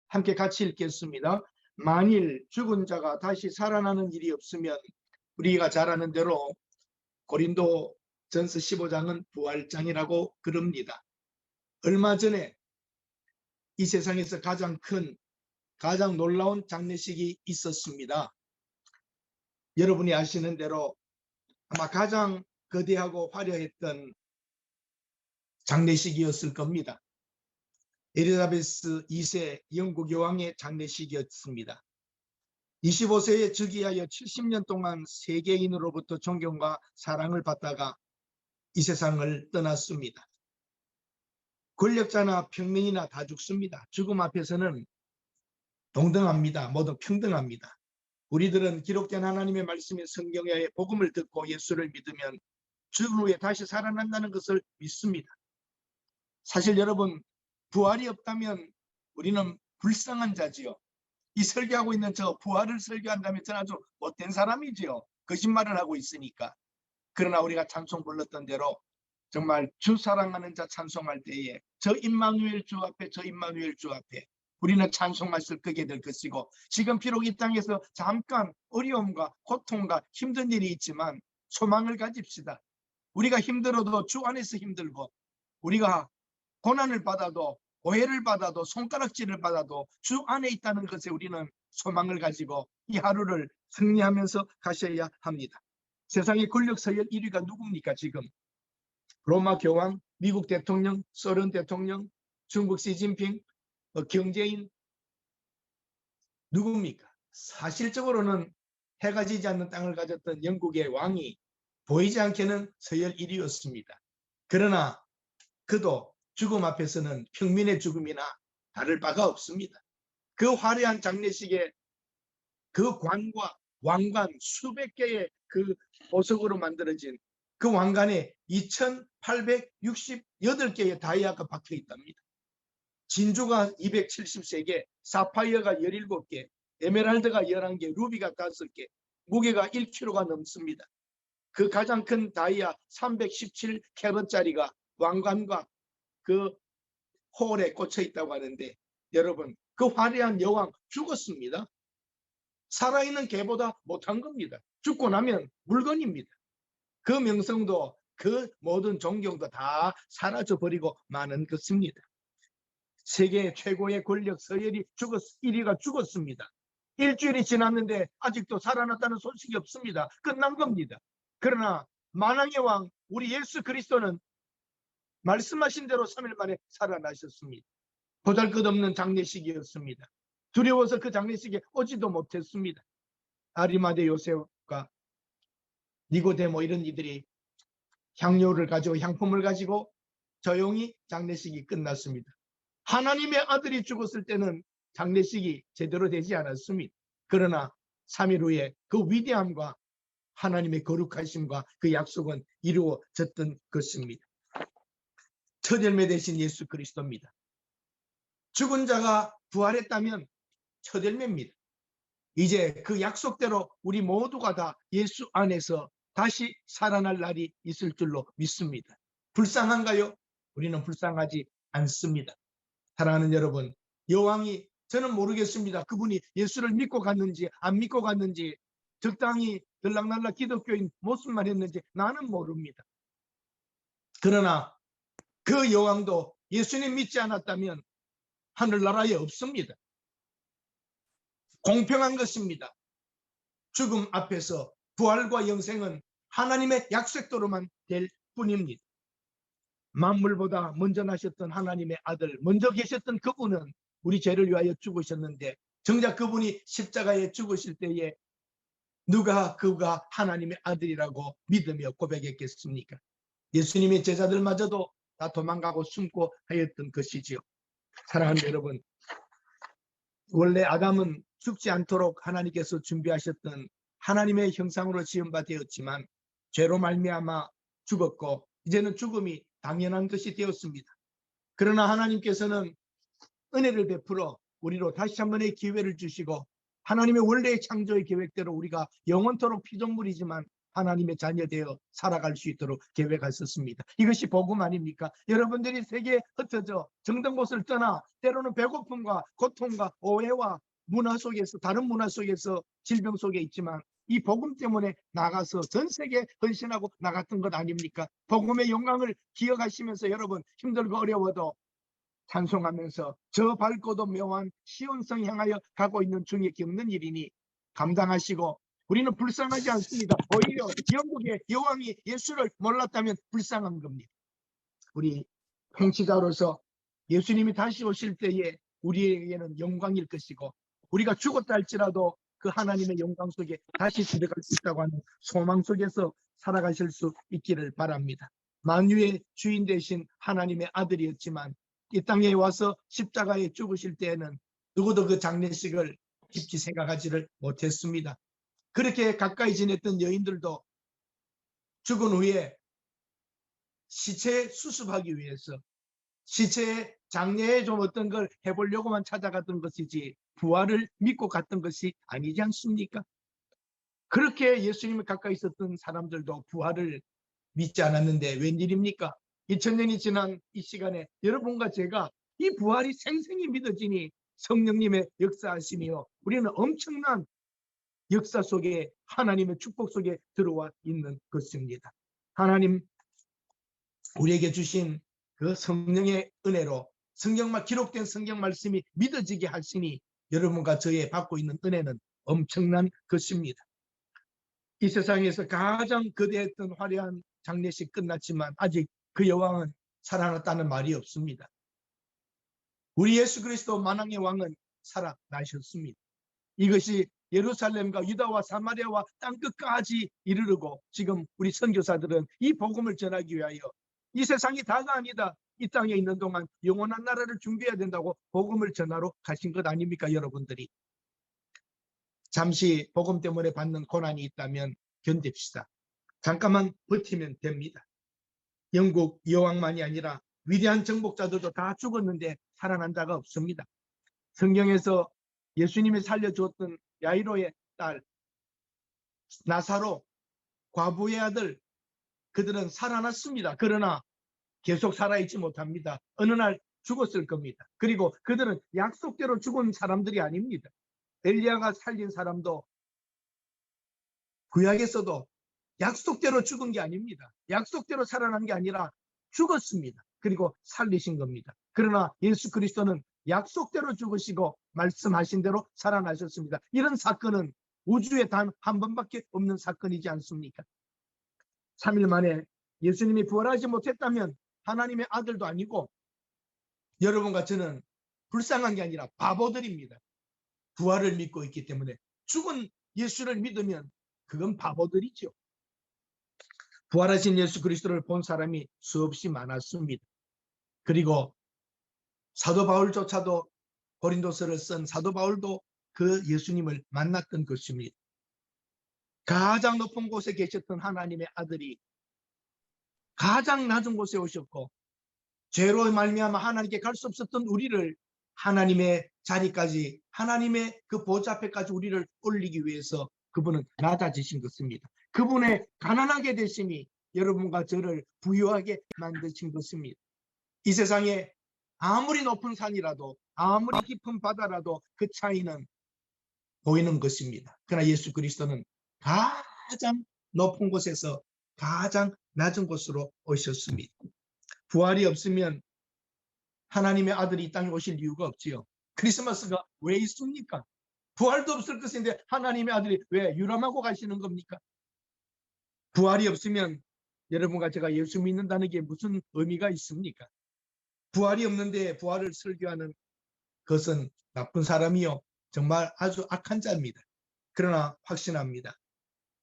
함께 같이 읽겠습니다. 만일 죽은 자가 다시 살아나는 일이 없으면 우리가 잘 아는 대로 고린도 전서 15장은 부활장이라고 그럽니다. 얼마 전에 이 세상에서 가장 큰, 가장 놀라운 장례식이 있었습니다. 여러분이 아시는 대로 아마 가장 거대하고 화려했던 장례식이었을 겁니다. 엘리자베스 2세 영국 여왕의 장례식이었습니다. 25세에 즉위하여 70년 동안 세계인으로부터 존경과 사랑을 받다가 이 세상을 떠났습니다. 권력자나 평민이나 다 죽습니다. 죽음 앞에서는 동등합니다. 모두 평등합니다. 우리들은 기록된 하나님의 말씀의 성경의 복음을 듣고 예수를 믿으면 죽은 후에 다시 살아난다는 것을 믿습니다. 사실 여러분, 부활이 없다면 우리는 불쌍한 자지요. 이 설교하고 있는 저 부활을 설교한다면 저는 아주 못된 사람이지요. 거짓말을 하고 있으니까. 그러나 우리가 찬송 불렀던 대로 정말 주 사랑하는 자 찬송할 때에 저 임마누엘 주 앞에, 저 임마누엘 주 앞에 우리는 찬송할을 끄게 될 것이고, 지금 비록 이 땅에서 잠깐 어려움과 고통과 힘든 일이 있지만 소망을 가집시다. 우리가 힘들어도 주 안에서 힘들고, 우리가 고난을 받아도, 오해를 받아도, 손가락질을 받아도 주 안에 있다는 것에 우리는 소망을 가지고 이 하루를 승리하면서 가셔야 합니다. 세상의 권력 서열 1위가 누굽니까? 지금 로마 교황, 미국 대통령, 소련 대통령, 중국 시진핑, 경제인, 누굽니까? 사실적으로는 해가 지지 않는 땅을 가졌던 영국의 왕이 보이지 않게는 서열 1위였습니다. 그러나 그도 죽음 앞에서는 평민의 죽음이나 다를 바가 없습니다. 그 화려한 장례식에 그 관과 왕관 수백 개의 그 보석으로 만들어진 그 왕관에 2868개의 다이아가 박혀 있답니다. 진주가 273개, 사파이어가 17개, 에메랄드가 11개, 루비가 5개, 무게가 1kg가 넘습니다. 그 가장 큰 다이아 317캐럿짜리가 왕관과 그 홀에 꽂혀 있다고 하는데, 여러분, 그 화려한 여왕 죽었습니다. 살아있는 개보다 못한 겁니다. 죽고 나면 물건입니다. 그 명성도 그 모든 존경도 다 사라져버리고 마는 것입니다. 세계 최고의 권력 서열이 1위가 죽었습니다. 일주일이 지났는데 아직도 살아났다는 소식이 없습니다. 끝난 겁니다. 그러나 만왕의 왕 우리 예수 그리스도는 말씀하신 대로 3일 만에 살아나셨습니다. 보잘것없는 장례식이었습니다. 두려워서 그 장례식에 오지도 못했습니다. 아리마대 요셉과 니고데모 이런 이들이 향료를 가지고, 향품을 가지고 조용히 장례식이 끝났습니다. 하나님의 아들이 죽었을 때는 장례식이 제대로 되지 않았습니다. 그러나 3일 후에 그 위대함과 하나님의 거룩하심과 그 약속은 이루어졌던 것입니다. 첫 열매 되신 예수 그리스도입니다. 죽은 자가 부활했다면 첫 열매입니다. 이제 그 약속대로 우리 모두가 다 예수 안에서 다시 살아날 날이 있을 줄로 믿습니다. 불쌍한가요? 우리는 불쌍하지 않습니다. 사랑하는 여러분, 여왕이, 저는 모르겠습니다. 그분이 예수를 믿고 갔는지 안 믿고 갔는지, 적당히 들락날락 기독교인 모습만 했는지 나는 모릅니다. 그러나 그 여왕도 예수님 믿지 않았다면 하늘나라에 없습니다. 공평한 것입니다. 죽음 앞에서 부활과 영생은 하나님의 약속대로만 될 뿐입니다. 만물보다 먼저 나셨던 하나님의 아들, 먼저 계셨던 그분은 우리 죄를 위하여 죽으셨는데, 정작 그분이 십자가에 죽으실 때에 누가 그가 하나님의 아들이라고 믿으며 고백했겠습니까? 예수님의 제자들마저도 다 도망가고 숨고 하였던 것이지요. 사랑하는 여러분, 원래 아담은 죽지 않도록 하나님께서 준비하셨던 하나님의 형상으로 지은 바 되었지만 죄로 말미암아 죽었고, 이제는 죽음이 당연한 것이 되었습니다. 그러나 하나님께서는 은혜를 베풀어 우리로 다시 한 번의 기회를 주시고, 하나님의 원래의 창조의 계획대로 우리가 영원토록 피조물이지만 하나님의 자녀되어 살아갈 수 있도록 계획하셨습니다. 이것이 복음 아닙니까? 여러분들이 세계에 흩어져 정든 곳을 떠나 때로는 배고픔과 고통과 오해와 문화 속에서, 다른 문화 속에서, 질병 속에 있지만 이 복음 때문에 나가서 전 세계에 헌신하고 나갔던 것 아닙니까? 복음의 영광을 기억하시면서 여러분 힘들고 어려워도 찬송하면서 저 밝고도 묘한 시온성 향하여 가고 있는 중에 겪는 일이니 감당하시고, 우리는 불쌍하지 않습니다. 오히려 영국의 여왕이 예수를 몰랐다면 불쌍한 겁니다. 우리 통치자로서 예수님이 다시 오실 때에 우리에게는 영광일 것이고, 우리가 죽었다 할지라도 그 하나님의 영광 속에 다시 들어갈 수 있다고 하는 소망 속에서 살아가실 수 있기를 바랍니다. 만유의 주인 되신 하나님의 아들이었지만 이 땅에 와서 십자가에 죽으실 때에는 누구도 그 장례식을 깊이 생각하지를 못했습니다. 그렇게 가까이 지냈던 여인들도 죽은 후에 시체 수습하기 위해서, 시체에 장례에 좀 어떤 걸 해보려고만 찾아갔던 것이지 부활을 믿고 갔던 것이 아니지 않습니까? 그렇게 예수님을 가까이 있었던 사람들도 부활을 믿지 않았는데 웬일입니까? 2000년이 지난 이 시간에 여러분과 제가 이 부활이 생생히 믿어지니 성령님의 역사하심이요, 우리는 엄청난 역사 속에, 하나님의 축복 속에 들어와 있는 것입니다. 하나님 우리에게 주신 그 성령의 은혜로 성경만 기록된 성경 말씀이 믿어지게 하시니 여러분과 저의 받고 있는 은혜는 엄청난 것입니다. 이 세상에서 가장 거대했던 화려한 장례식 끝났지만 아직 그 여왕은 살아났다는 말이 없습니다. 우리 예수 그리스도 만왕의 왕은 살아나셨습니다. 이것이 예루살렘과 유다와 사마리아와 땅끝까지 이르르고, 지금 우리 선교사들은 이 복음을 전하기 위하여 이 세상이 다가 아니다, 이 땅에 있는 동안 영원한 나라를 준비해야 된다고 복음을 전하러 가신 것 아닙니까? 여러분들이 잠시 복음 때문에 받는 고난이 있다면 견딥시다. 잠깐만 버티면 됩니다. 영국 여왕만이 아니라 위대한 정복자들도 다 죽었는데 살아난 자가 없습니다. 성경에서 예수님이 살려주었던 야이로의 딸 나사로, 과부의 아들, 그들은 살아났습니다. 그러나 계속 살아있지 못합니다. 어느 날 죽었을 겁니다. 그리고 그들은 약속대로 죽은 사람들이 아닙니다. 엘리야가 살린 사람도 구약에서도 약속대로 죽은 게 아닙니다. 약속대로 살아난 게 아니라 죽었습니다. 그리고 살리신 겁니다. 그러나 예수 그리스도는 약속대로 죽으시고 말씀하신 대로 살아나셨습니다. 이런 사건은 우주에 단 한 번밖에 없는 사건이지 않습니까? 3일 만에 예수님이 부활하지 못했다면 하나님의 아들도 아니고 여러분과 저는 불쌍한 게 아니라 바보들입니다. 부활을 믿고 있기 때문에. 죽은 예수를 믿으면 그건 바보들이죠. 부활하신 예수 그리스도를 본 사람이 수없이 많았습니다. 그리고 사도 바울조차도, 고린도서를 쓴 사도 바울도 그 예수님을 만났던 것입니다. 가장 높은 곳에 계셨던 하나님의 아들이 가장 낮은 곳에 오셨고, 죄로 말미암아 하나님께 갈 수 없었던 우리를 하나님의 자리까지, 하나님의 그 보좌 앞에까지 우리를 올리기 위해서 그분은 낮아지신 것입니다. 그분의 가난하게 되심이 여러분과 저를 부유하게 만드신 것입니다. 이 세상에 아무리 높은 산이라도, 아무리 깊은 바다라도 그 차이는 보이는 것입니다. 그러나 예수 그리스도는 가장 높은 곳에서 가장 낮은 곳으로 오셨습니다. 부활이 없으면 하나님의 아들이 이 땅에 오실 이유가 없지요. 크리스마스가 왜 있습니까? 부활도 없을 것인데 하나님의 아들이 왜 유람하고 가시는 겁니까? 부활이 없으면 여러분과 제가 예수 믿는다는 게 무슨 의미가 있습니까? 부활이 없는데 부활을 설교하는 것은 나쁜 사람이요, 정말 아주 악한 자입니다. 그러나 확신합니다.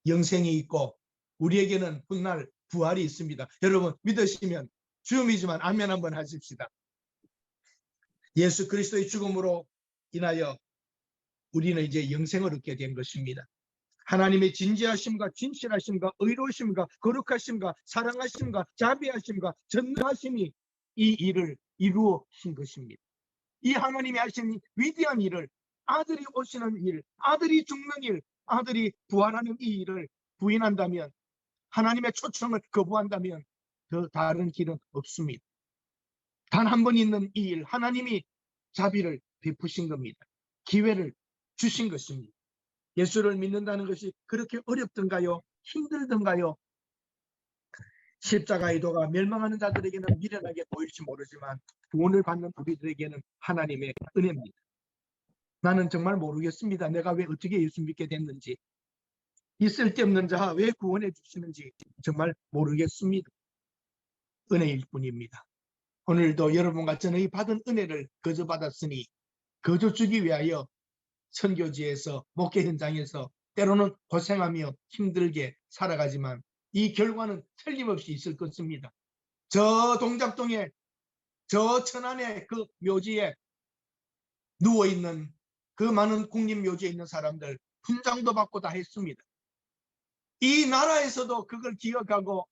영생이 있고 우리에게는 훗날 부활이 있습니다. 여러분 믿으시면 주음이지만 아멘 한번 하십시다. 예수 그리스도의 죽음으로 인하여 우리는 이제 영생을 얻게 된 것입니다. 하나님의 진지하심과 진실하심과 의로우심과 거룩하심과 사랑하심과 자비하심과 전능하심이 이 일을 이루어신 것입니다. 이 하나님이 하신 위대한 일을, 아들이 오시는 일, 아들이 죽는 일, 아들이 부활하는 이 일을 부인한다면 하나님의 초청을 거부한다면 더 다른 길은 없습니다. 단 한 번 있는 이 일, 하나님이 자비를 베푸신 겁니다. 기회를 주신 것입니다. 예수를 믿는다는 것이 그렇게 어렵던가요? 힘들던가요? 십자가의 도가 멸망하는 자들에게는 미련하게 보일지 모르지만 구원을 받는 우리들에게는 하나님의 은혜입니다. 나는 정말 모르겠습니다. 내가 왜 어떻게 예수 믿게 됐는지, 이 쓸데없는 자 왜 구원해 주시는지 정말 모르겠습니다. 은혜일 뿐입니다. 오늘도 여러분과 저는 이 받은 은혜를 거저 받았으니 거저 주기 위하여 선교지에서 목회 현장에서 때로는 고생하며 힘들게 살아가지만 이 결과는 틀림없이 있을 것입니다. 저 동작동에 저 천안의 그 묘지에 누워있는 그 많은 국립묘지에 있는 사람들 훈장도 받고 다 했습니다. 이 나라에서도 그걸 기억하고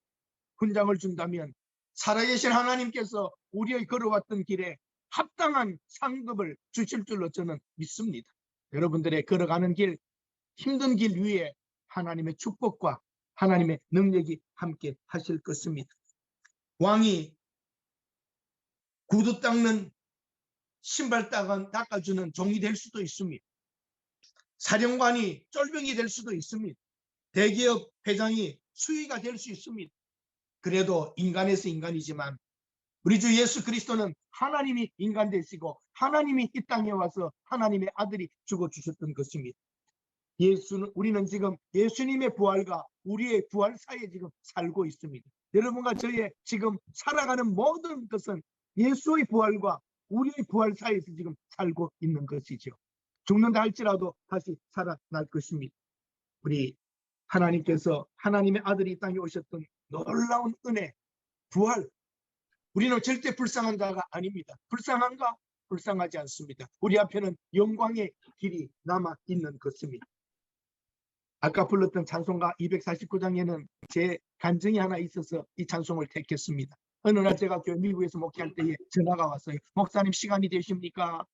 훈장을 준다면 살아계신 하나님께서 우리의 걸어왔던 길에 합당한 상급을 주실 줄로 저는 믿습니다. 여러분들의 걸어가는 길, 힘든 길 위에 하나님의 축복과 하나님의 능력이 함께 하실 것입니다. 왕이 구두 닦는 신발 닦아주는 종이 될 수도 있습니다. 사령관이 쫄병이 될 수도 있습니다. 대기업 회장이 수위가 될 수 있습니다. 그래도 인간에서 인간이지만 우리 주 예수 그리스도는 하나님이 인간 되시고 하나님이 이 땅에 와서 하나님의 아들이 죽어주셨던 것입니다. 우리는 지금 예수님의 부활과 우리의 부활 사이에 지금 살고 있습니다. 여러분과 저의 지금 살아가는 모든 것은 예수의 부활과 우리의 부활 사이에서 지금 살고 있는 것이죠. 죽는다 할지라도 다시 살아날 것입니다. 우리 하나님께서 하나님의 아들이 이 땅에 오셨던 놀라운 은혜, 부활, 우리는 절대 불쌍한 자가 아닙니다. 불쌍한가? 불쌍하지 않습니다. 우리 앞에는 영광의 길이 남아 있는 것입니다. 아까 불렀던 찬송가 249장에는 제 간증이 하나 있어서 이 찬송을 택했습니다. 어느 날 제가 미국에서 목회할 때에 전화가 왔어요. 목사님 시간이 되십니까?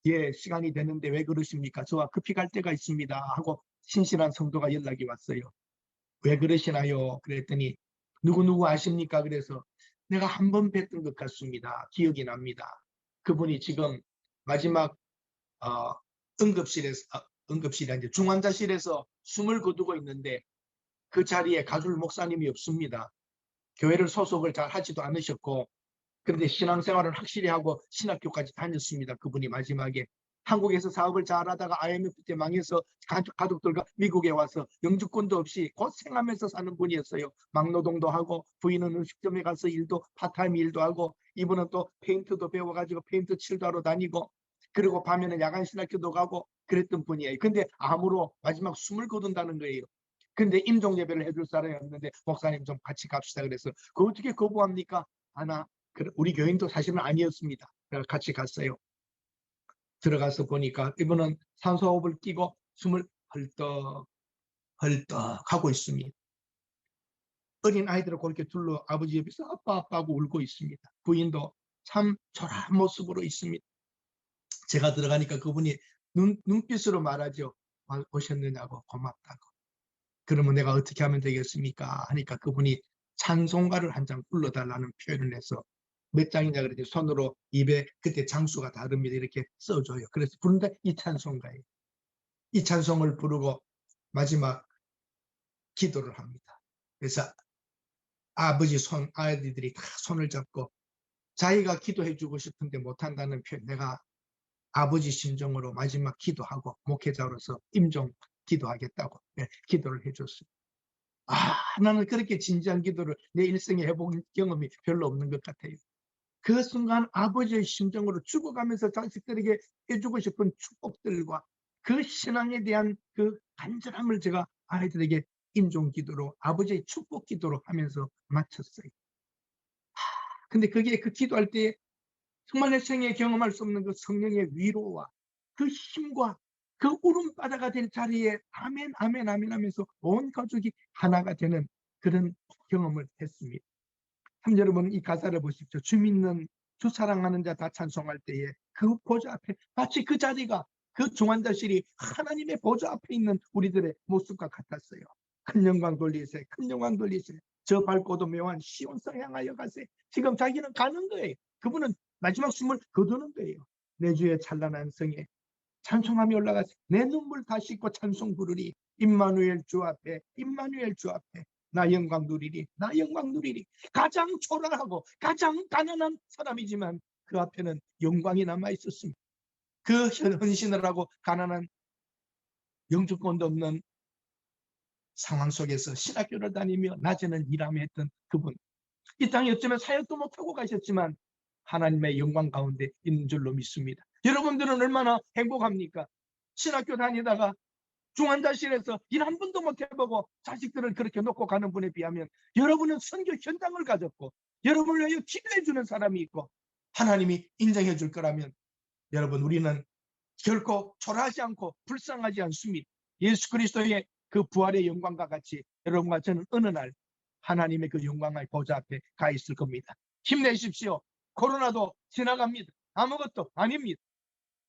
예, 시간이 되는데 왜 그러십니까? 저와 급히 갈 때가 있습니다 하고 신실한 성도가 연락이 왔어요. 왜 그러시나요? 그랬더니 누구누구 아십니까? 그래서 내가 한 번 뵀던 것 같습니다. 기억이 납니다. 그분이 지금 마지막 응급실이 아니라 중환자실에서 숨을 거두고 있는데 그 자리에 가줄 목사님이 없습니다. 교회를 소속을 잘 하지도 않으셨고 그런데 신앙생활을 확실히 하고 신학교까지 다녔습니다. 그분이 마지막에 한국에서 사업을 잘하다가 IMF 때 망해서 가족들과 미국에 와서 영주권도 없이 고생하면서 사는 분이었어요. 막노동도 하고 부인은 음식점에 가서 파타임 일도 하고 이분은 또 페인트도 배워가지고 페인트 칠도 하러 다니고 그리고 밤에는 야간 신학교도 가고 그랬던 분이에요. 근데 암으로 마지막 숨을 거둔다는 거예요. 근데 임종 예배를 해줄 사람이 없는데 목사님 좀 같이 갑시다 그래서 그거 어떻게 거부합니까? 우리 교인도 사실은 아니었습니다. 그래서 같이 갔어요. 들어가서 보니까 이분은 산소호흡을 끼고 숨을 헐떡 하고 있습니다. 어린 아이들을 그렇게 둘러 아버지 옆에서 아빠 하고 울고 있습니다. 부인도 참 초라한 모습으로 있습니다. 제가 들어가니까 그분이 눈빛으로 말하죠. 오셨느냐고 고맙다고. 그러면 내가 어떻게 하면 되겠습니까? 하니까 그분이 찬송가를 한 장 불러달라는 표현을 해서 몇 장이냐 그랬더니 손으로 입에 그때 장수가 다릅니다. 이렇게 써줘요. 그래서 부른데 이 찬송가예요. 이 찬송을 부르고 마지막 기도를 합니다. 그래서 아버지 아이들이 다 손을 잡고 자기가 기도해주고 싶은데 못한다는 표현, 내가 아버지 심정으로 마지막 기도하고 목회자로서 임종 기도하겠다고 기도를 해줬습니다. 나는 그렇게 진지한 기도를 내 일생에 해본 경험이 별로 없는 것 같아요. 그 순간 아버지의 심정으로 죽어가면서 자식들에게 해주고 싶은 축복들과 그 신앙에 대한 그 간절함을 제가 아이들에게 임종기도로 아버지의 축복기도로 하면서 마쳤어요. 근데 그게 그 기도할 때 정말 내 생에 경험할 수 없는 그 성령의 위로와 그 힘과 그 울음바다가 될 자리에 아멘 아멘 아멘 하면서 온 가족이 하나가 되는 그런 경험을 했습니다. 참 여러분 이 가사를 보십시오. 주 믿는 주 사랑하는 자 다 찬송할 때에 그 보좌 앞에 마치 그 자리가 그 중환자실이 하나님의 보좌 앞에 있는 우리들의 모습과 같았어요. 큰 영광 돌리세. 큰 영광 돌리세. 저 밝고도 묘한 시온성 향하여 가세. 지금 자기는 가는 거예요. 그분은 마지막 숨을 거두는 거예요. 내 주의 찬란한 성에 찬송하며 올라가세. 내 눈물 다 씻고 찬송 부르리. 임마누엘 주 앞에, 임마누엘 주 앞에 나 영광 누리리, 나 영광 누리리. 가장 초라하고 가장 가난한 사람이지만 그 앞에는 영광이 남아 있었습니다. 그 헌신을 하고 가난한 영주권도 없는 상황 속에서 신학교를 다니며 낮에는 일하며 했던 그분, 이 땅에 어쩌면 사역도 못하고 가셨지만 하나님의 영광 가운데 있는 줄로 믿습니다. 여러분들은 얼마나 행복합니까? 신학교 다니다가 중환자실에서 일 한 번도 못 해보고 자식들을 그렇게 놓고 가는 분에 비하면 여러분은 선교 현장을 가졌고 여러분을 위해 기도해 주는 사람이 있고 하나님이 인정해 줄 거라면 여러분, 우리는 결코 초라하지 않고 불쌍하지 않습니다. 예수 그리스도의 그 부활의 영광과 같이 여러분과 저는 어느 날 하나님의 그 영광의 보좌 앞에 가 있을 겁니다. 힘내십시오. 코로나도 지나갑니다. 아무것도 아닙니다.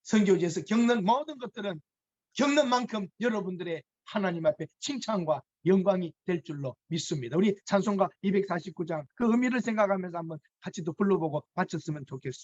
선교지에서 겪는 모든 것들은 겪는 만큼 여러분들의 하나님 앞에 칭찬과 영광이 될 줄로 믿습니다. 우리 찬송가 249장 그 의미를 생각하면서 한번 같이 또 불러보고 마쳤으면 좋겠습니다.